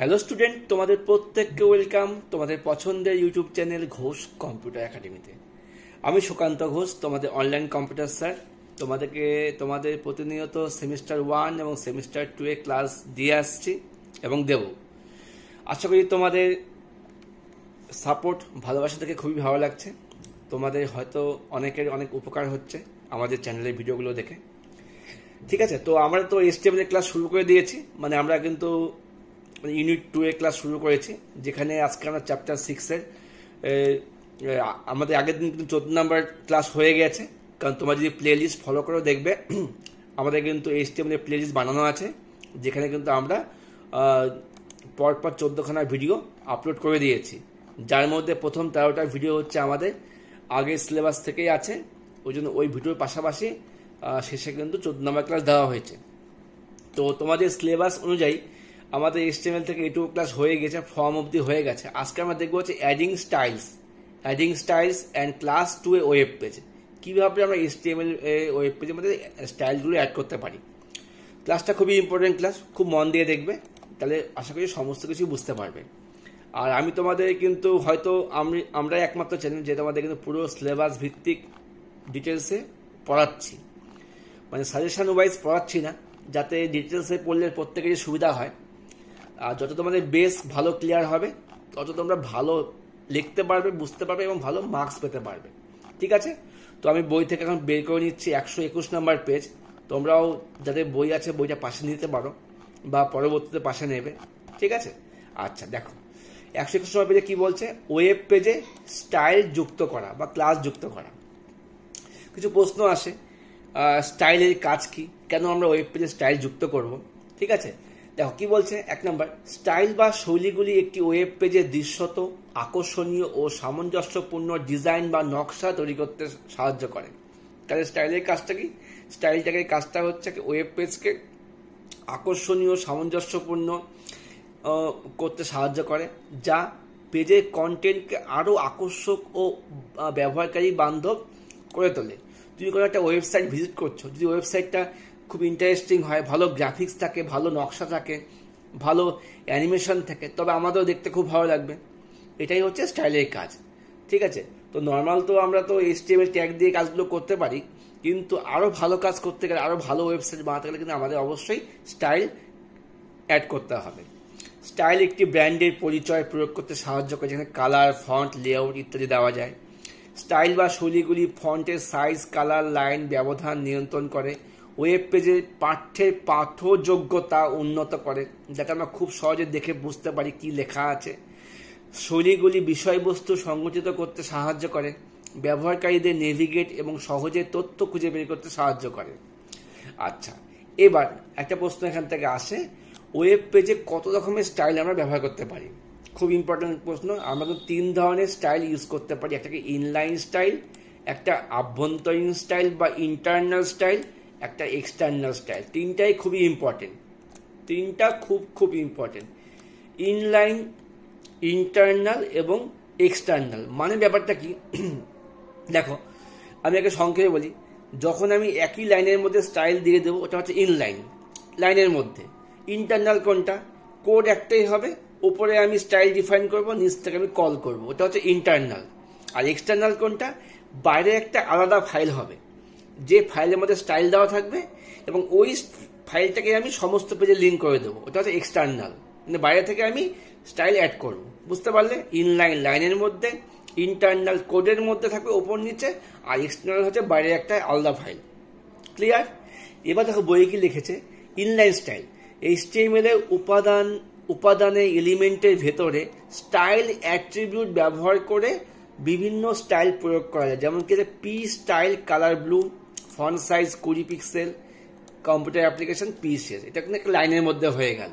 Hello student, তোমাদের প্রত্যেককে welcome তোমাদের পছন্দের ইউটিউব চ্যানেল ঘোষ কম্পিউটার একাডেমিতে। আমি সুকান্ত ঘোষ, তোমাদের অনলাইন কম্পিউটার স্যার। তোমাদের প্রতিনিয়ত সেমিস্টার 1 এবং সেমিস্টার 2 এ ক্লাস দিয়ে আসছি এবং দেব। আশা করি তোমাদের সাপোর্ট, ভালোবাসা থেকে খুবই ভালো লাগছে। তোমাদের হয়তো অনেকের অনেক উপকার হচ্ছে আমাদের চ্যানেলের ভিডিওগুলো দেখে। ঠিক আছে, তো আমরা তো HTML এর ক্লাস শুরু করে দিয়েছি, মানে আমরা কিন্তু ইউনিট 2 এর ক্লাস শুরু করেছি, যেখানে আজকে আমরা চ্যাপ্টার 6 এর আমাদের আগের দিন কিন্তু 14 নাম্বার ক্লাস হয়ে গেছে। কারণ তোমরা যদি প্লে লিস্ট ফলো করে দেখবে, আমাদের কিন্তু HTML এর প্লে লিস্ট বানানো আছে, যেখানে কিন্তু আমরা পরপর 14খানা ভিডিও আপলোড করে দিয়েছি, যার মধ্যে প্রথম 13টা ভিডিও হচ্ছে আমাদের আগের সিলেবাস থেকেই আছে। ওই জন্য ওই ভিডিওর পাশাপাশি শেষে কিন্তু 14 নাম্বার ক্লাস দেওয়া হয়েছে। তো তোমাদের সিলেবাস অনুযায়ী আমাদের HTML থেকে এটুকু ক্লাস হয়ে গেছে, ফর্ম অবধি হয়ে গেছে। আজকে আমরা দেখবো হচ্ছে adding styles and class 2 A web page. কীভাবে আমরা HTML ওয়েব পেজের মধ্যে স্টাইলগুলো অ্যাড করতে পারি। ক্লাসটা খুবই ইম্পর্টেন্ট ক্লাস, খুব মন দিয়ে দেখবে, তাহলে আশা করি সমস্ত কিছু বুঝতে পারবে। আর আমি তোমাদের কিন্তু হয়তো আমরা একমাত্র চ্যানেল যে তোমাদের কিন্তু পুরো সিলেবাস ভিত্তিক ডিটেলসে পড়াচ্ছি, মানে সাজেশন ওয়াইজ পড়াচ্ছি না, যাতে ডিটেলসে পড়লে প্রত্যেকেরই সুবিধা হয়। আর যত তোমাদের বেস ভালো ক্লিয়ার হবে, তত তোমরা ভালো লিখতে পারবে, বুঝতে পারবে এবং ভালো মার্কস পেতে পারবে। ঠিক আছে, তো আমি বই থেকে এখন বের করে নিচ্ছি 121 নম্বর পেজ। তোমরাও যাদের বই আছে বইটা পাশে নিতে পারো বা পরবর্তীতে পাশে নেবে। ঠিক আছে, আচ্ছা দেখো 121 নম্বর পেজে কি বলছে, ওয়েব পেজে স্টাইল যুক্ত করা বা ক্লাস যুক্ত করা। কিছু প্রশ্ন আসে, স্টাইলের কাজ কি, কেন আমরা ওয়েব পেজে স্টাইল যুক্ত করব। ঠিক আছে, দেখো কি বলছে। 1 নম্বর, স্টাইল বা শৈলীগুলি একটি ওয়েব পেজে দৃশ্যত, আকর্ষণীয় ও সামঞ্জস্যপূর্ণ ডিজাইন বা নকশা তৈরি করতে সাহায্য করে। তাহলে স্টাইলের কাজটা কি? স্টাইলটাকে কাজটা হচ্ছে ওয়েব পেজকে আকর্ষণীয়, সামঞ্জস্যপূর্ণ করতে সাহায্য করে, যা পেজের কন্টেন্টকে আরও আকর্ষক ও ব্যবহারকারী বান্ধব করে তোলে। তুমি কোনো একটা ওয়েবসাইট ভিজিট করছো, যদি ওয়েবসাইটটা খুব ইন্টারেস্টিং হয়, ভালো গ্রাফিক্স থাকে, ভালো নকশা থাকে, ভালো অ্যানিমেশন থাকে, তবে আমাদেরও দেখতে খুব ভালো লাগবে। এটাই হচ্ছে স্টাইলের কাজ। ঠিক আছে, তো নর্মাল তো আমরা তো HTML ট্যাগ দিয়ে কাজগুলো করতে পারি, কিন্তু আরও ভালো কাজ করতে গেলে, আরও ভালো ওয়েবসাইট বানাতে গেলে কিন্তু আমাদের অবশ্যই স্টাইল অ্যাড করতে হবে। স্টাইল একটি ব্র্যান্ডের পরিচয় প্রয়োগ করতে সাহায্য করে, যেখানে কালার, ফন্ট, লেআউট ইত্যাদি দেওয়া যায়। স্টাইল বা শৈলীগুলি ফন্টের সাইজ, কালার, লাইন ব্যবধান নিয়ন্ত্রণ করে, ওয়েব পেজের পাঠ্যের পাঠযোগ্যতা উন্নত করে, যাতে আমরা খুব সহজে দেখে বুঝতে পারি কি লেখা আছে। শৈলীগুলি বিষয়বস্তু সংগঠিত করতে সাহায্য করে, ব্যবহারকারীদের নেভিগেট এবং সহজে তথ্য খুঁজে বের করতে সাহায্য করে। আচ্ছা, এবার একটা প্রশ্ন এখান থেকে আসে, ওয়েব পেজে কত রকমের স্টাইল আমরা ব্যবহার করতে পারি। খুব ইম্পর্টেন্ট প্রশ্ন। আমরা তো 3 ধরনের স্টাইল ইউজ করতে পারি, একটাকে ইনলাইন স্টাইল, একটা আভ্যন্তরীণ স্টাইল বা ইন্টারনাল স্টাইল, একটা এক্সটার্নাল স্টাইল। তিনটাই খুবই ইম্পর্টেন্ট, তিনটা খুব ইম্পর্টেন্ট। ইনলাইন, ইন্টারনাল এবং এক্সটার্নাল মানে ব্যাপারটা কি দেখো, আমি একে সংক্ষেপে বলি। যখন আমি একই লাইনের মধ্যে স্টাইল দিয়ে দেবো, ওটা হচ্ছে ইনলাইন, লাইনের মধ্যে। ইন্টারনাল কোনটা? কোড একটাই হবে, উপরে আমি স্টাইল ডিফাইন করব, নিচ থেকে আমি কল করব, ওটা হচ্ছে ইন্টারনাল। আর এক্সটার্নাল কোনটা? বাইরে একটা আলাদা ফাইল হবে, যে ফাইলের মধ্যে স্টাইল দেওয়া থাকবে এবং ওই ফাইলটাকে আমি সমস্ত পেজে লিঙ্ক করে দেবো, ওটা হচ্ছে এক্সটার্নাল। মানে বাইরে থেকে আমি স্টাইল অ্যাড করব। বুঝতে পারলে? ইনলাইন লাইনের মধ্যে, ইন্টারনাল কোডের মধ্যে থাকবে ওপর নিচে, আর এক্সটার্নাল হচ্ছে বাইরে একটা আলাদা ফাইল। ক্লিয়ার? এবার দেখো বইয়ে কি লিখেছে। ইনলাইন স্টাইল HTML এর উপাদানে এলিমেন্টের ভেতরে স্টাইল অ্যাট্রিবিউট ব্যবহার করে বিভিন্ন স্টাইল প্রয়োগ করা যায়, যেমন কি P style, colour blue, font size 20 pixel, computer application PCS। এটা কিন্তু একটা লাইনের মধ্যে হয়ে গেল।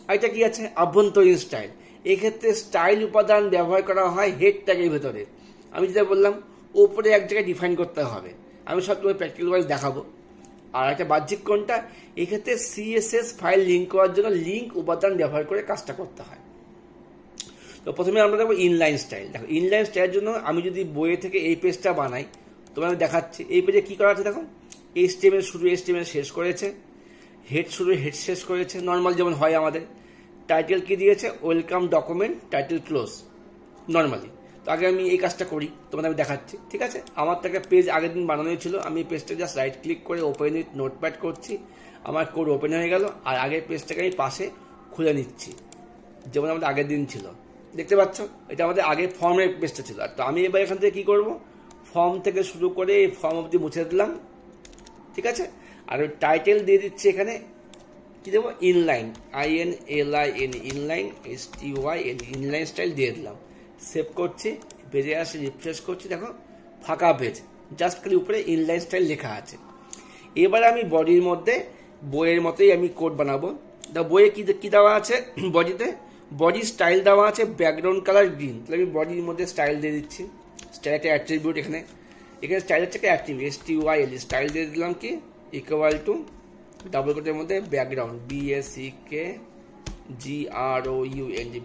আর এটা কি আছে? আভ্যন্তরীণ স্টাইল। এক্ষেত্রে স্টাইল উপাদান ব্যবহার করা হয় হেড ট্যাগের ভেতরে। আমি যেটা বললাম, ওপরে এক জায়গায় ডিফাইন করতে হবে। আমি সব তোমার প্র্যাকটিক্যাল ওয়াইজ দেখাবো। আর একটা বাহ্যিক কোনটা? এক্ষেত্রে CSS ফাইল লিঙ্ক করার জন্য লিঙ্ক উপাদান ব্যবহার করে কাজটা করতে হয়। তো প্রথমে আমরা দেখবো ইনলাইন স্টাইল। দেখো ইনলাইন স্টাইলের জন্য আমি যদি বইয়ে থেকে এই পেজটা বানাই, তোমার আমি দেখাচ্ছি। এই পেজে কি করা আছে দেখো, HTML শুরু, HTML শেষ করেছে, হেড শুরু, হেড শেষ করেছে, নর্মাল যেমন হয় আমাদের। টাইটেল কি দিয়েছে, welcome document title close normally. তো আগে আমি এই কাজটা করি, তোমাদের আমি দেখাচ্ছি, ঠিক আছে। আমার তো একটা পেজ আগের দিন বানানো ছিল, আমি পেজটা জাস্ট রাইট ক্লিক করে ওপেন উইথ নোটপ্যাড করছি, আমার কোড ওপেন হয়ে গেল, আর আগের পেজটাকে আমি পাশে খুলে নিচ্ছি, যেমন আমাদের আগের দিন ছিল, দেখতে পাচ্ছ। এটা আমাদের আগে ফর্মের পেজটা ছিল। আর তো আমি এবার এখান থেকে কি করব, ফর্ম থেকে শুরু করে এই ফর্ম অবধি মুছে দিলাম, ঠিক আছে। আর ওই টাইটেল দিয়ে দিচ্ছি এখানে কি দেবো, inline, INLIN, inline, STYL, inline style দিয়ে দিলাম। সেভ করছি, পেজে আসে, রিফ্রেশ করছি, দেখো ফাঁকা পেজ, জাস্ট খালি উপরে ইনলাইন স্টাইল লেখা আছে। এবার আমি বডির মধ্যে বইয়ের মতোই আমি কোড বানাবো। বইয়ে কি দেওয়া আছে, বডিতে বডি স্টাইল দেওয়া আছে ব্যাকগ্রাউন্ড কালার গ্রিন, তাহলে আমি বডির মধ্যে স্টাইল দিয়ে দিচ্ছি। স্টাইল একটা অ্যাট্রিবিউট, এখানে স্টাইল হচ্ছে একটা অ্যাট্রিবিউট, STYL, স্টাইল দিয়ে দিলাম কি ইকুয়াল টু ডাবল কোটের মধ্যে ব্যাকগ্রাউন্ড, BACKGROUND,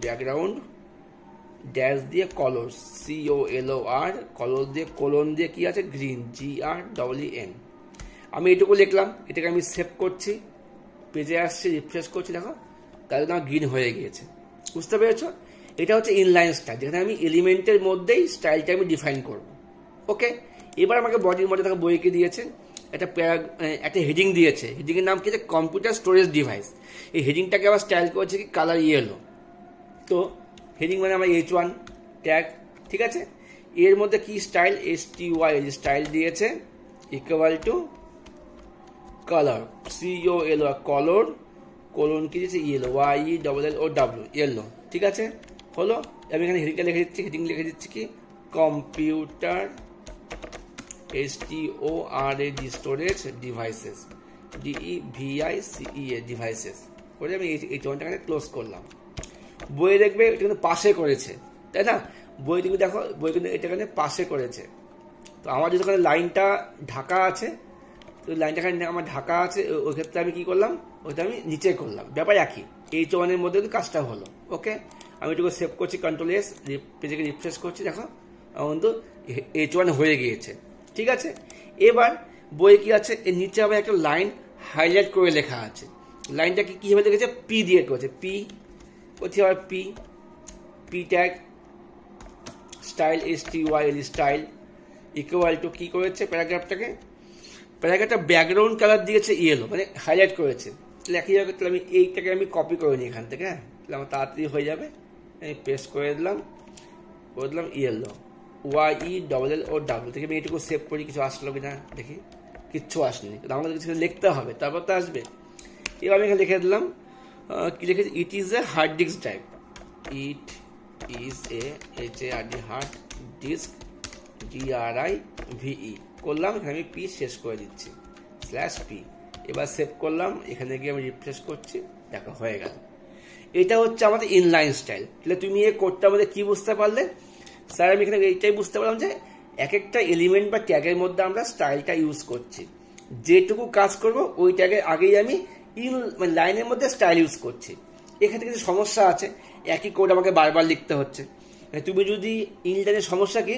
ব্যাকগ্রাউন্ড, ড্যাশ দিয়ে কলর, COLOR, কলর দিয়ে কোলন দিয়ে কি আছে গ্রিন, GREEN। আমি এটুকু লিখলাম, এটাকে আমি সেভ করছি, পেজে আসছে, রিফ্রেশ করছি, দেখো তাহলে আমার গ্রিন হয়ে গিয়েছে। বুঝতে পেরেছো? এটা হচ্ছে ইনলাইন স্টাইল, যেখানে আমি এলিমেন্টের মধ্যেই স্টাইলটা আমি ডিফাইন করব। ওকে, এবার আমাকে বডির মধ্যে দেখো বইকে দিয়েছে একটা হেডিং দিয়েছে, হেডিংয়ের নাম কি আছে, কম্পিউটার স্টোরেজ ডিভাইস। এই হেডিংটাকে আবার স্টাইল করেছে কি কালার ইয়েলো। তো হেডিং মানে আমার H1 ট্যাগ, ঠিক আছে। এর মধ্যে কি স্টাইল, STYL, স্টাইল দিয়েছে equal to colour, COLOR, colour, colon কি দিয়েছে ইয়েলো, YELLOW, ইয়েলো, ঠিক আছে। হলো, আমি এখানে হেডিংটা লিখে দিচ্ছি, হেডিং লিখে দিচ্ছি কি computer STORAG storage devices, DEVICE devices করে আমি এই জয়েন্টটাকে ক্লোজ করলাম। বই দেখবে এটা কিন্তু পাশে করেছে, তাই না? বই তুমি দেখো, বই কিন্তু এটা এখানে পাশে করেছে। তো আমার যেখানে লাইনটা ঢাকা আছে, তো লাইনটা আমার ঢাকা আছে, ওই ক্ষেত্রে আমি কি করলাম, ওইটা আমি নিচে করলাম, ব্যাপার একই। H1 এর মধ্যে কিন্তু কাজটা হলো। ওকে, আমি এটুকু সেভ করছি, Ctrl+S, পেজকে রিফ্রেশ করছি, দেখো আমার কিন্তু H1 হয়ে গিয়েছে, ঠিক আছে। এবার বইয়ে কি আছে, এর নিচে আবার একটা লাইন হাইলাইট করে লেখা আছে। লাইনটা কিভাবে লিখেছে, P দিয়ে করেছে, করছি আবার P tag style, STYL, style equal to কি করেছে, প্যারাগ্রাফটা ব্যাকগ্রাউন্ড কালার দিয়েছে ইয়েলো, মানে হাইলাইট করেছে। তাহলে একইভাবে তাহলে আমি এইটাকে আমি কপি করে নিই এখান থেকে, হ্যাঁ, তাহলে আমার তাড়াতাড়ি হয়ে যাবে। আমি পেস্ট করে দিলাম ইয়েলো, YELLOW থেকে আমি এইটুকু সেভ করি, কিছু আসলো কিনা দেখি, কিচ্ছু আসেনি, আমাদের কিছু লিখতে হবে, তারপর তো আসবে। এবার আমি এখানে লিখে দিলাম কি লিখেছি, it is a hard disk drive, it is a HARD hard disk, DRIVE করলাম, এখানে আমি P শেষ করে দিচ্ছি, /P। এবার সেভ করলাম, এখানে গিয়ে আমি রিফ্রেশ করছি, দেখা হয়ে গেল। এটা হচ্ছে আমাদের ইনলাইন স্টাইল। তাহলে তুমি এই কোডটার মধ্যে কি বুঝতে পারলে? স্যার আমি এখানে এইটাই বুঝতে পারলাম যে এক একটা এলিমেন্ট বা ট্যাগের মধ্যে আমরা স্টাইলটা ইউজ করছি, যেটুকু কাজ করব ওই ট্যাগের আগেই আমি লাইনের মধ্যে স্টাইল ইউজ করছি। এখানে কিছু সমস্যা আছে, একই কোড আমাকে বারবার লিখতে হচ্ছে। তুমি যদি ইনলাইনের সমস্যা কি,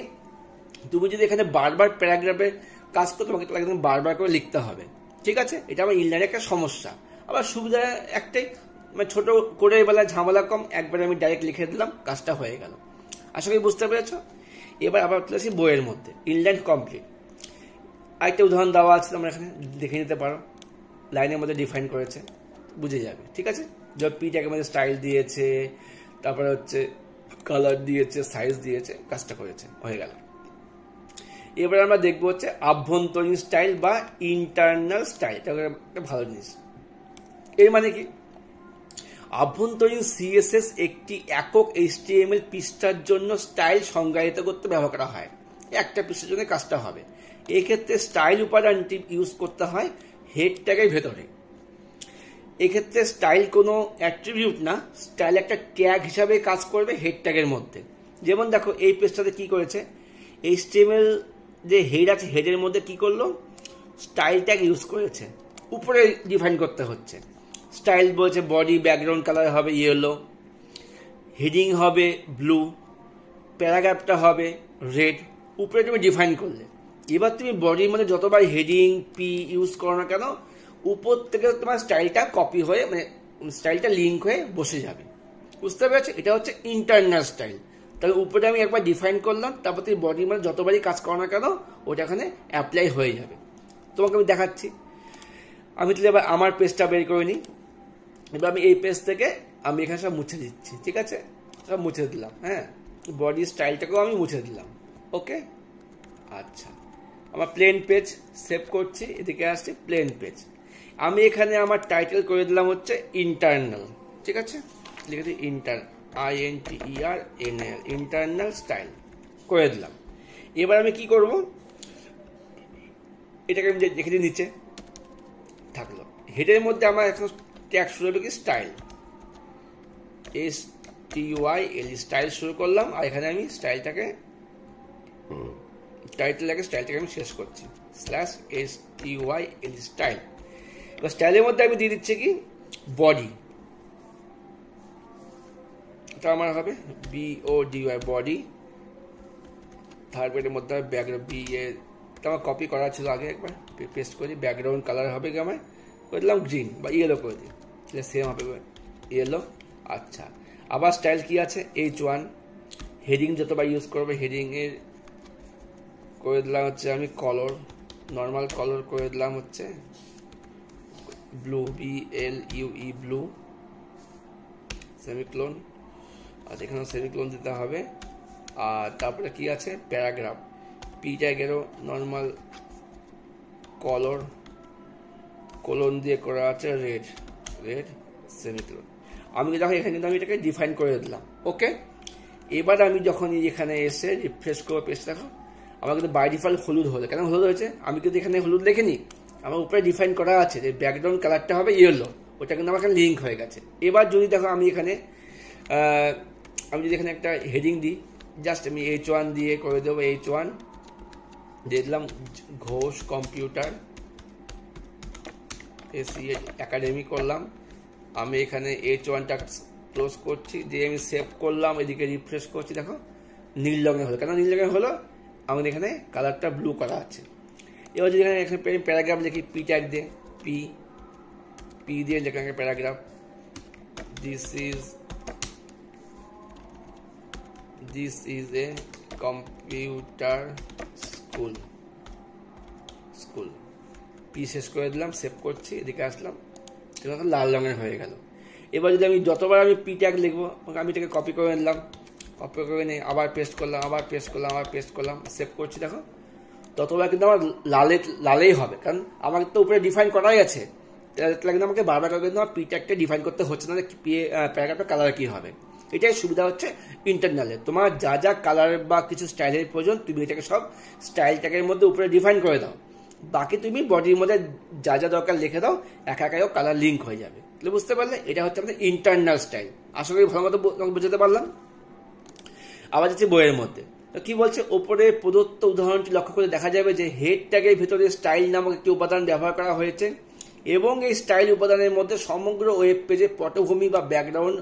তুমি যদি এখানে বারবার প্যারাগ্রাফে কাজ করো, তোমাকে তাহলে বারবার করে লিখতে হবে, ঠিক আছে। এটা আমার ইনলাইনের একটা সমস্যা। আবার সুবিধা একটাই, মানে ছোট করে বেলায় ঝামেলা কম, একবারে আমি ডাইরেক্ট লিখে দিলাম, কাজটা হয়ে গেল। আশা করি বুঝতে পেরেছ। এবার আবার চলে আসি বইয়ের মধ্যে, ইনলাইন কমপ্লিট। আরেকটা উদাহরণ দেওয়া আছে, তোমরা এখানে দেখে নিতে পারো, লাইনের মধ্যে ডিফাইন করেছে, বুঝে যাবে, ঠিক আছে। যখন P ট্যাগের মধ্যে স্টাইল দিয়েছে, তারপরে হচ্ছে কালার দিয়েছে, সাইজ দিয়েছে, কাজটা করেছে, হয়ে গেল। এবার আমরা দেখবো হচ্ছে আভ্যন্তরীণ স্টাইল বা ইন্টারনাল স্টাইল। এটা একটা ভালো জিনিস। এর মানে কি, আভ্যন্তরীণ CSS একটি একক HTML পৃষ্ঠার জন্য স্টাইল সংজ্ঞায়িত করতে ব্যবহার করা হয়। একটা পৃষ্ঠার জন্য কাজটা হবে। এক্ষেত্রে স্টাইল উপাদানটি ইউজ করতে হয় হেড ট্যাগের ভেতরে। এক্ষেত্রে স্টাইল কোনো অ্যাট্রিবিউট না, স্টাইল একটা ট্যাগ হিসাবে কাজ করবে হেড ট্যাগের মধ্যে। যেমন দেখো এই পেজটাতে কি করেছে, HTML যে হেড আছে, হেডের মধ্যে কি করলো, স্টাইল ট্যাগ ইউজ করেছে, উপরে ডিফাইন করতে হচ্ছে। স্টাইল বলছে বডি ব্যাকগ্রাউন্ড কালার হবে ইয়েলো, হেডিং হবে ব্লু, প্যারাগ্রাফটা হবে রেড, উপরে তুমি ডিফাইন করলে। এবার তুমি বডির মধ্যে যতবার হেডিং P ইউজ করো না কেন, উপর থেকে তোমার স্টাইলটা কপি হয়ে, মানে স্টাইলটা লিঙ্ক হয়ে বসে যাবে, বুঝতে পেরেছো? এটা হচ্ছে ইন্টারনাল স্টাইল। তাহলে উপরে আমি একবার ডিফাইন করলাম, তারপর তুমি বডির মধ্যে যতবারই কাজ করো না কেন ওটা এখানে অ্যাপ্লাই হয়ে যাবে। তোমাকে আমি দেখাচ্ছি। আমি তাহলে এবার আমার পেজটা বের করে নিই। এবার আমি এই পেজ থেকে আমি এখানে সব মুছে দিচ্ছি, ঠিক আছে? সব মুছে দিলাম, হ্যাঁ, বডি স্টাইলটাকেও আমি মুছে দিলাম। ওকে, আচ্ছা, আমার প্লেন পেজ সেভ করছি, এদিকে আসছি প্লেন পেজ। আমি এখানে আমার টাইটেল করে দিলাম হচ্ছে ইন্টারনাল, ঠিক আছে? লিখে দিই INTERNAL, ইন্টারনাল স্টাইল করে দিলাম। এবার আমি কি করব, এটাকে আমি দেখে দিই নিচে থাকলো। হেডের মধ্যে আমার এখন ট্যাগ শুরু হবে কি স্টাইল, STYL, স্টাইল শুরু করলাম। আর এখানে আমি স্টাইলটাকে স্টাইলটাকে আমি শেষ করছি /STYL স্টাইল। এবার স্টাইলের মধ্যে আমি দিয়ে দিচ্ছি কি বডি, এটা আমার হবে BODY, বডি। থার্ড পেজের মধ্যে হবে ব্যাকগ্রাউন্ড BA, আমার কপি করা ছিল আগে, একবার পেস্ট করি। ব্যাকগ্রাউন্ড কালার হবে কি আমার করে দিলাম গ্রিন বা ইয়েলো করে দিই, তাহলে সেম হবে ইয়েলো। আচ্ছা, আবার স্টাইল কি আছে H1। হেডিং যতবার ইউজ করবে হেডিংয়ের করে দিলাম হচ্ছে আমি কলর, নর্মাল কলর করে দিলাম হচ্ছে ব্লু, BLUE, ব্লু, সেমিক্লোন। আর এখানে সেমিক্লোন দিতে হবে। আর তারপরে কি আছে প্যারাগ্রাফ, P ট্যাগেরও নর্মাল কলর, কোলন দিয়ে করা আছে রেড সেমিক্লোন। আমি দেখো এখানে কিন্তু আমি এটাকে ডিফাইন করে দিলাম। ওকে, এবার আমি যখন এখানে এসে রিফ্রেশ করবো পেজ, দেখো আমার কিন্তু বাই ডিফল্ট হলুদ হলো। কেন হলুদ হয়েছে? আমি কিন্তু এখানে হলুদ লিখিনি, আমার উপরে ডিফাইন করা আছে যে ব্যাকগ্রাউন্ড কালারটা হবে ইয়েলো, ওটা কিন্তু আমার এখানে লিঙ্ক হয়ে গেছে। এবার যদি দেখো আমি যদি এখানে একটা হেডিং দিই, জাস্ট আমি H1 দিয়ে করে দেবো, H1 দিয়ে দিলাম ঘোষ কম্পিউটার একাডেমি করলাম। আমি এখানে H1টা ক্লোজ করছি, দিয়ে আমি সেভ করলাম, এদিকে রিফ্রেশ করছি, দেখো নীল রঙের হলো। কেন নীল রঙের হলো? আমাদের এখানে কালারটা ব্লু করা আছে। এবার যদি এখানে প্যারাগ্রাফ লিখি P ট্যাগ দিয়ে, P দিয়ে লেখা paragraph, this is a computer school, P শেষ করে দিলাম, সেভ করছি, এদিকে আসলাম, লাল রঙের হয়ে গেল। এবার যদি আমি যতবার আমি P ট্যাগ লিখবো, আমি এটাকে কপি করে নিলাম, কপি করে নিয়ে আবার পেস্ট করলাম, সেভ করছি, দেখো ততবার কিন্তু আমার লালেই হবে, কারণ আমার তো উপরে ডিফাইন করাই আছে। তাহলে কিন্তু আমাকে বারবার করে কিন্তু আমার P ট্যাগটা ডিফাইন করতে হচ্ছে না, প্যারাগ্রাফের কালার কি হবে। এটাই সুবিধা হচ্ছে ইন্টারনালে। তোমার যা যা কালার বা কিছু স্টাইলের প্রয়োজন তুমি এটাকে সব স্টাইল ট্যাগের মধ্যে উপরে ডিফাইন করে দাও, বাকি তুমি বডির মধ্যে যা যা দরকার লিখে দাও, একাও কালার লিঙ্ক হয়ে যাবে। তাহলে বুঝতে পারলে এটা হচ্ছে আমাদের ইন্টারনাল স্টাইল। আশা করি ভালো মতো বুঝতে পারলাম। আবার যাচ্ছে বইয়ের মধ্যে, কি বলছে ওপরে প্রদত্ত উদাহরণটি লক্ষ্য করে দেখা যাবে যে হেড ট্যাগের ভিতরে স্টাইল নামক একটি উপাদান ব্যবহার করা হয়েছে এবং এই স্টাইল উপাদানের মধ্যে সমগ্র ওয়েব পেজে পটভূমি বা ব্যাকগ্রাউন্ড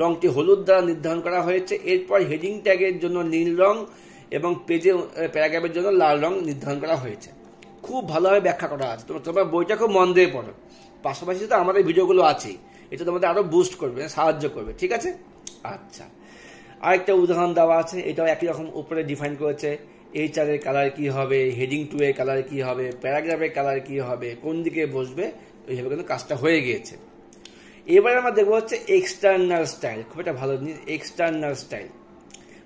রংটি হলুদ দ্বারা নির্ধারণ করা হয়েছে। এরপর হেডিং ট্যাগের জন্য নীল রং এবং পেজে প্যারাগ্রাফের জন্য লাল রং নির্ধারণ করা হয়েছে। খুব ভালোভাবে ব্যাখ্যা করা আছে, তোমার বইটা খুব মন দিয়ে পড়ো। পাশাপাশি তো আমাদের ভিডিওগুলো আছেই, এটা তোমাদের আরো বুস্ট করবে, সাহায্য করবে, ঠিক আছে? আচ্ছা, আরেকটা উদাহরণ দেওয়া আছে, এটাও একই রকম উপরে ডিফাইন করেছে। HR এর কালার কি হবে, হেডিং 2 এর কালার কি হবে, প্যারাগ্রাফের কালার কি হবে, কোন দিকে বসবে, এইভাবে কিন্তু কাজটা হয়ে গিয়েছে। এবার আমরা দেখবো হচ্ছে এক্সটার্নাল স্টাইল। খুব একটা ভালো জিনিস এক্সটার্নাল স্টাইল,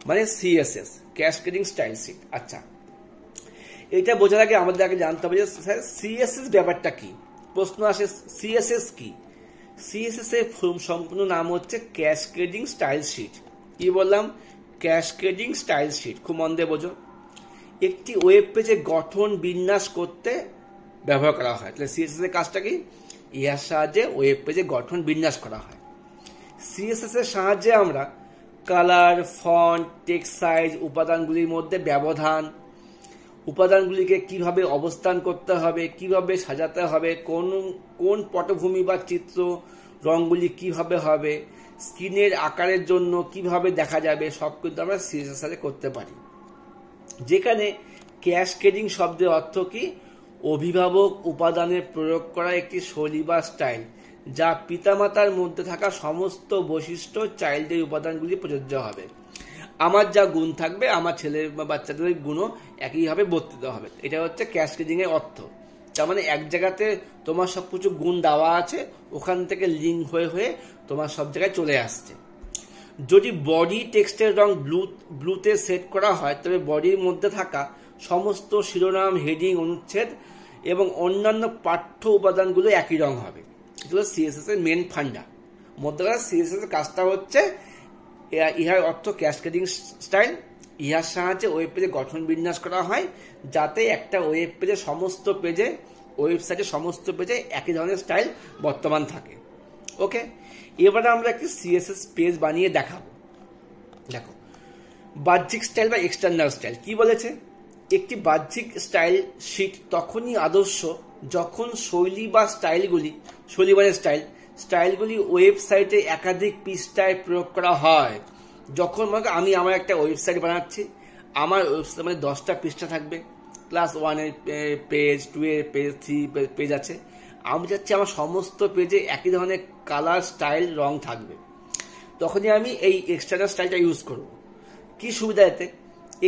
মানে CSS, ক্যাসকেডিং স্টাইল শিট। আচ্ছা, এটা বোঝার আগে আমাদের আগে জানতে হবে যে স্যার CSS ব্যাপারটা কি। প্রশ্ন আসে CSS কি? CSS এর সম্পূর্ণ নাম হচ্ছে ক্যাসকেডিং স্টাইল শিট। কি বললাম? Cascading style sheet. খুব মন দিয়ে বোঝো। একটি ওয়েব পেজে গঠন বিন্যাস করতে ব্যবহার করা হয়। তাহলে CSS এর কাজটা কি? এর সাহায্যে ওয়েব পেজে গঠন বিন্যাস করা হয়। CSS এর সাহায্যে আমরা কালার, ফন্ট, টেক্সট সাইজ, উপাদানগুলির মধ্যে ব্যবধান, উপাদানগুলিকে কিভাবে অবস্থান করতে হবে, কিভাবে সাজাতে হবে, কোন পটভূমি বা চিত্র রঙগুলি কিভাবে হবে, স্ক্রিনের আকারের জন্য কিভাবে দেখা যাবে, সব কিন্তু আমরা CSS এ করতে পারি। যেখানে ক্যাসকেডিং শব্দের অর্থ কি? অভিভাবক উপাদানের প্রয়োগ করা একটি শৈলী বা স্টাইল, যা পিতামাতার মধ্যে থাকা সমস্ত বৈশিষ্ট্য চাইল্ডের উপাদানগুলি প্রযোজ্য হবে। আমার যা গুণ থাকবে আমার ছেলে বা বাচ্চাদের গুণও একইভাবে বর্তিত হবে। এটা হচ্ছে ক্যাসকেডিং এর অর্থ। তার মানে এক জায়গাতে তোমার সবকিছু গুণ দেওয়া আছে, ওখান থেকে লিঙ্ক হয়ে হয়ে তোমার সব জায়গায় চলে আসছে। যদি বডি টেক্সটের রং ব্লুতে সেট করা হয়, তবে বডির মধ্যে থাকা সমস্ত শিরোনাম, হেডিং, অনুচ্ছেদ এবং অন্যান্য পাঠ্য উপাদানগুলো একই রং হবে। এগুলো সিএসএস এর মেন ফান্ডা। মধ্যকার সিএসএস এর কাজটা হচ্ছে, ইহার অর্থ ক্যাসকেডিং স্টাইল। ইহার সাহায্যে ওয়েব পেজে গঠন বিন্যাস করা হয়, যাতে একটা ওয়েব পেজে সমস্ত পেজে, ওয়েবসাইটে সমস্ত পেজে একই ধরনের স্টাইল বর্তমান থাকে। ওকে, এবারে আমরা একটি সিএসএস পেজ বানিয়ে দেখাবো। দেখো, বাহ্যিক স্টাইল বা এক্সটার্নাল স্টাইল কি বলেছে। একটি বাহ্যিক স্টাইল শিট তখনই আদর্শ যখন শৈলী বা স্টাইলগুলি ওয়েবসাইটে একাধিক পৃষ্ঠায় প্রয়োগ করা হয়। যখন আমি আমার একটা ওয়েবসাইট বানাচ্ছি, আমার ওয়েবসাইট মানে 10টা পৃষ্ঠা থাকবে, ক্লাস 1 এর পেজ, 2 এর পেজ, 3 পেজ আছে। আমি চাচ্ছি আমার সমস্ত পেজে একই ধরনের কালার, স্টাইল, রং থাকবে। তখনই আমি এই এক্সটার্নাল স্টাইলটা ইউজ করব। কি সুবিধা এতে?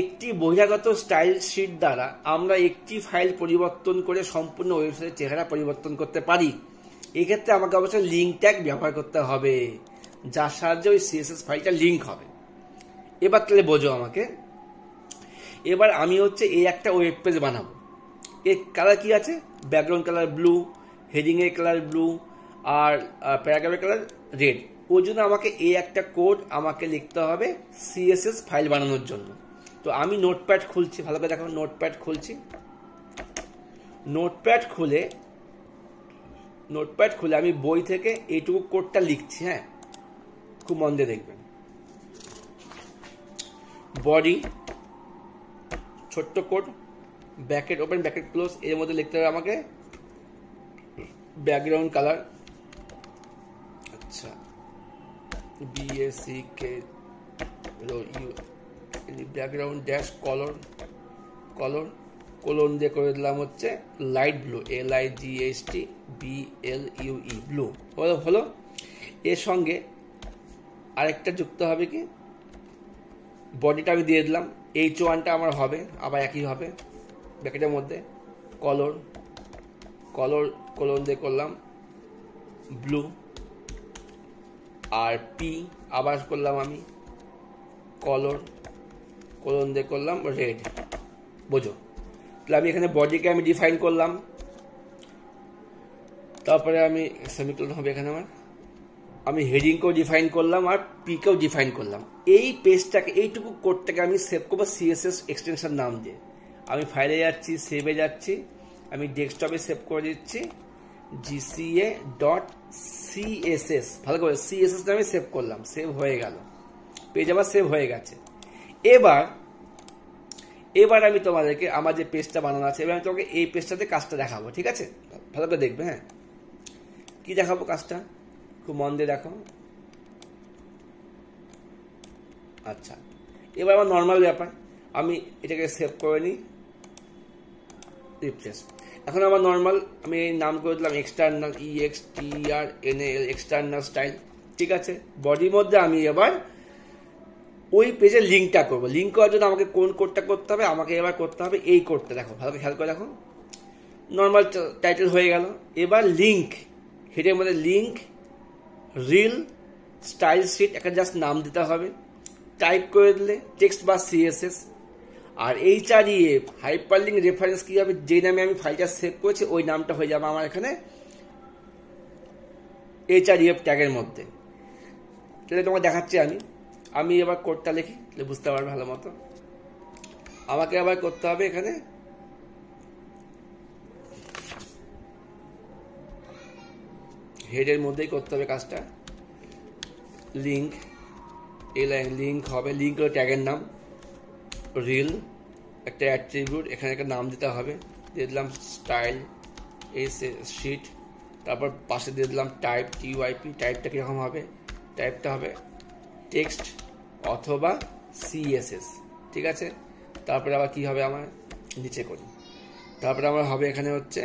একটি বহিরাগত স্টাইল শিট দ্বারা আমরা একটি ফাইল পরিবর্তন করে সম্পূর্ণ ওয়েবসাইটের চেহারা পরিবর্তন করতে পারি। এক্ষেত্রে আমাকে অবশ্যই লিঙ্ক ট্যাগ ব্যবহার করতে হবে, যার সাহায্যে ওই সিএসএস ফাইলটা লিঙ্ক হবে। এবার তাহলে বোঝো আমাকে। এবার আমি হচ্ছে এই একটা ওয়েব পেজ বানাবো। এর কালার কি আছে? ব্যাকগ্রাউন্ড কালার ব্লু, হেডিং এর কালার ব্লু, আর প্যারাগ্রাফের কালার রেড। ওই জন্য আমাকে এই একটা কোড আমাকে লিখতে হবে সিএসএস ফাইল বানানোর জন্য। তো আমি নোটপ্যাড খুলছি, ভালো করে দেখো, নোটপ্যাড খুলছি। নোটপ্যাড খুলে আমি বই থেকে এইটুকু কোডটা লিখছি। হ্যাঁ, খুব মন দিয়ে দেখবেন। বডি, ছোট্ট code, bracket open, bracket close. এর মধ্যে লিখতে হবে আমাকে ব্যাকগ্রাউন্ড কালার, আচ্ছা, BACK ব্যাকগ্রাউন্ড ড্যাশ কলন দিয়ে করে দিলাম হচ্ছে লাইট ব্লু, LIGHT ব্লু। হলো। এর সঙ্গে আরেকটা যুক্ত হবে কি, বডিটা আমি দিয়ে দিলাম, H1টা আমার হবে আবার একই হবে ব্র্যাকেটের মধ্যে। কলন দিয়ে করলাম ব্লু, আর পি আবার করলাম আমি কলন দিয়ে করলাম রেড। বোঝো? তাহলে আমি এখানে বডিকে আমি ডিফাইন করলাম, তারপরে আমি সেমিকোলন হবে এখানে আমার, আমি হেডিংকেও ডিফাইন করলাম আর পিকেও ডিফাইন করলাম। এই পেজটাকে, এইটুকু কোডটাকে আমি সেভ করবো সিএসএস এক্সটেনশন নাম দিয়ে। আমি ফাইলে যাচ্ছি, সেভে যাচ্ছি, আমি ডেস্কটপে সেভ করে দিচ্ছি gca.css। ভালো করে সিএসএস নামে সেভ করলাম, সেভ হয়ে গেল, পেজ আমার সেভ হয়ে গেছে। এবার আমি তোমাদেরকে আমার যে পেজটা বানানো আছে, এবার আমি তোমাকে এই পেজটাতে কাজটা দেখাবো। ঠিক আছে, ভালো করে দেখবে। হ্যাঁ, কি দেখাবো কাজটা, খুব মন দিয়ে দেখো। আচ্ছা, এবার আমার নর্মাল ব্যাপার, আমি এটাকে সেভ করে নিই, রিফ্রেশ। এখন আমার নর্মাল, আমি নাম করে দিলাম এক্সটার্নাল, EXTRNAL, এক্সটার্নাল স্টাইল। ঠিক আছে, বডির মধ্যে আমি এবার ওই পেজের লিঙ্কটা করবো। লিঙ্ক করার জন্য আমাকে কোন কোডটা করতে হবে? আমাকে এবার করতে হবে এই কোডটা। দেখো, ভালো করে খেয়াল করে দেখো, নর্মাল টাইটেল হয়ে গেল। এবার লিঙ্ক, হেডের মধ্যে লিঙ্ক রিল স্টাইল শিট, একটা জাস্ট নাম দিতে হবে, টাইপ করে দিলে টেক্সট বা সিএসএস। আর HREF হাইপারলিঙ্ক রেফারেন্স কি হবে? যে নামে আমি ফাইলটা সেভ করেছি ওই নামটা হয়ে যাবে আমার এখানে HREF ট্যাগের মধ্যে। তাহলে তোমাকে দেখাচ্ছি আমি এবার কোডটা লিখি, তাহলে বুঝতে পারবে ভালো মতো। আমাকে আবার করতে হবে এখানে হেডের মধ্যেই করতে হবে কাজটা। লিঙ্ক, লিঙ্ক হবে, লিঙ্ক হলো ট্যাগের নাম, রিল একটা অ্যাট্রিবিউট, এখানে একটা নাম দিতে হবে, দিয়ে দিলাম স্টাইল শিট, তারপর পাশে দিয়ে দিলাম টাইপ, TYP। টাইপটা কীরকম হবে? টাইপটা হবে টেক্সট অথবা CSS। ঠিক আছে, তারপরে আবার কি হবে, আমার নিচে করি, তারপরে আমার হবে এখানে হচ্ছে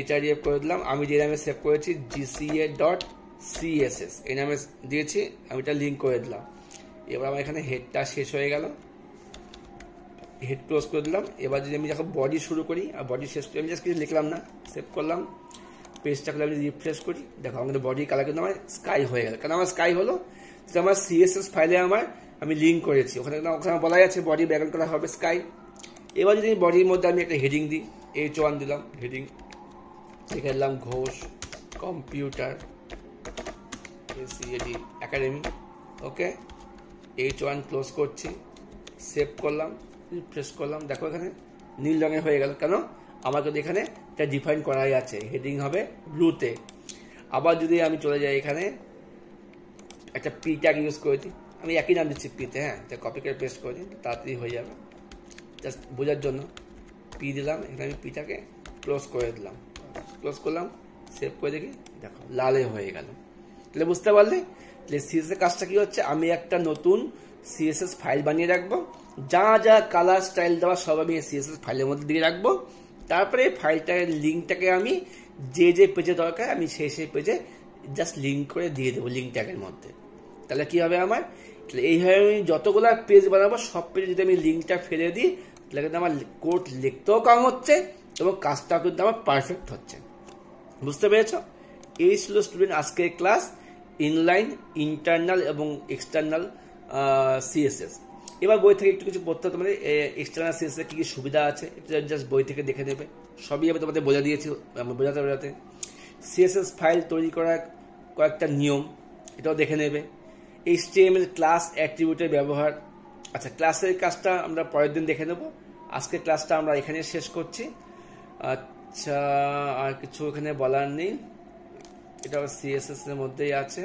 HREF করে দিলাম। আমি যে নামে সেভ করেছি GCA.CSS এই নামে দিয়েছি, আমি এটা লিঙ্ক করে দিলাম। এবার আমার এখানে হেডটা শেষ হয়ে গেল, হেড ক্লোজ করে দিলাম। এবার যদি আমি যখন বডি শুরু করি আর বডি শেষ করি, আমি জাস্ট কিছু লিখলাম না, সেভ করলাম, পেজটা খুলে আমি রিফ্রেশ করি, দেখো আমাদের বডি কালার কিন্তু আমার স্কাই হয়ে গেল। কেন আমার স্কাই হলো? সেটা আমার CSS ফাইলে আমি লিঙ্ক করেছি, ওখানে বলা যাচ্ছে বডি ব্যাকগ্রাউন্ড কালার হবে স্কাই। এবার যদি বডির মধ্যে আমি একটা হেডিং দিই, H1 দিলাম, হেডিং লিখে দিলাম ঘোষ কম্পিউটার একাডেমি, ওকে। H1 ক্লোজ করছি, সেভ করলাম, রিফ্রেশ করলাম, দেখো এখানে নীল রঙের হয়ে গেল। কেন? আমার কিন্তু এখানে এটা ডিফাইন করাই আছে, হেডিং হবে ব্লুতে। আবার যদি আমি চলে যাই এখানে একটা পি ট্যাগ ইউজ করেছি, আমি একই নাম দিচ্ছি পিতে, হ্যাঁ, কপি করে পেস্ট করে দিই, তাড়াতাড়ি হয়ে যাবে। জাস্ট বোঝার জন্য পি দিলাম, এখানে আমি পিটাকে ক্লোজ করে দিলাম, ক্লোজ করলাম, সেভ করে দেখি, দেখো লালে হয়ে গেল। তাহলে বুঝতে পারলে তাহলে CSS এর কাজটা কি হচ্ছে, আমি একটা নতুন CSS ফাইল বানিয়ে রাখবো, যা যা কালার স্টাইল দেওয়া সব আমি CSS ফাইলের মধ্যে দিয়ে রাখবো। তারপরে ফাইলটার লিঙ্কটাকে আমি যে পেজে দরকার আমি সেই পেজে জাস্ট লিঙ্ক করে দিয়ে দেবো লিঙ্ক ট্যাগের মধ্যে। তাহলে কি হবে আমার, এইভাবে আমি যতগুলো পেজ বানাবো সব পেজে যদি আমি লিঙ্কটা ফেলে দিই, তাহলে কিন্তু আমার কোড লিখতেও কম হচ্ছে এবং কাজটাও কিন্তু আমার পারফেক্ট হচ্ছে। বুঝতে পেরেছ? এই ছিল স্টুডেন্ট আজকের ক্লাস, ইনলাইন, ইন্টারনাল এবং এক্সটার্নাল CSS। এবার বই থেকে একটু কিছু পড়তে হবে, তোমাদের এক্সটার্নাল CSS কি কি সুবিধা আছে জাস্ট বই থেকে দেখে নেবে, সবই আমি তোমাদের বলে দিয়েছি বোঝাতে। CSS ফাইল তৈরি করার কয়েকটা নিয়ম, এটাও দেখে নেবে। HTML ক্লাস অ্যাট্রিবিউটের ব্যবহার, আচ্ছা ক্লাসের কাজটা আমরা পরের দিন দেখে নেব। আজকের ক্লাসটা আমরা এখানে শেষ করছি। আচ্ছা, আর কিছু এখানে বলার নেই, এটা CSS এর মধ্যেই আছে।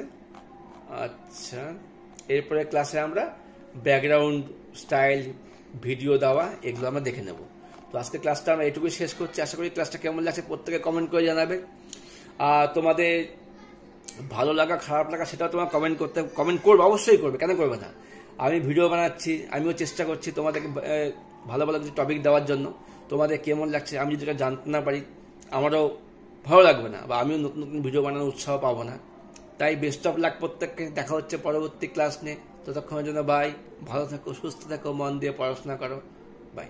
আচ্ছা, এরপরে ক্লাসে আমরা ব্যাকগ্রাউন্ড স্টাইল, ভিডিও দেওয়া, এগুলো আমরা দেখে নেব। তো আজকে ক্লাসটা আমরা এটুকুই শেষ করছি। আশা করি ক্লাসটা কেমন লাগছে প্রত্যেকে কমেন্ট করে জানাবে। আর তোমাদের ভালো লাগা খারাপ লাগা সেটাও তোমার কমেন্ট করবে, অবশ্যই করবে, কেন করবে না। আমি ভিডিও বানাচ্ছি, আমিও চেষ্টা করছি তোমাদেরকে ভালো ভালো কিছু টপিক দেওয়ার জন্য। তোমাদের কেমন লাগছে আমি যদি জানতে না পারি আমারও ভালো লাগবে না, বা আমিও নতুন নতুন ভিডিও বানানোর উৎসাহ পাবো না। তাই বেস্ট অফ লাক প্রত্যেককে, দেখা হচ্ছে পরবর্তী ক্লাস নিয়ে। ততক্ষণের জন্য বাই, ভালো থাকো, সুস্থ থাকো, মন দিয়ে পড়াশোনা করো, বাই।